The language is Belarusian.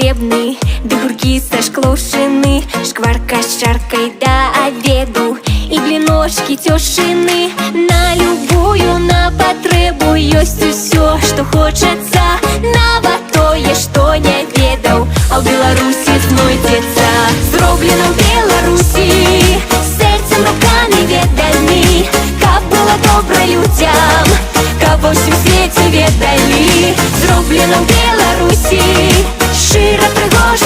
патрэбны, ды гуркі са шклоўшчыны, шкварка з чаркай да абеду і бліночкі цёшчыны. На любую на патрэбу ёсць усё, што хочацца, нават тое, што не ведаў, а ў Беларусі знойдзецца. Зроблена ў Беларусі сэрцам, рукамі, ведамі, каб было добра людзям, каб ва ўсім свеце ведалі. Зроблена ў Беларусі шчыра, прыгожа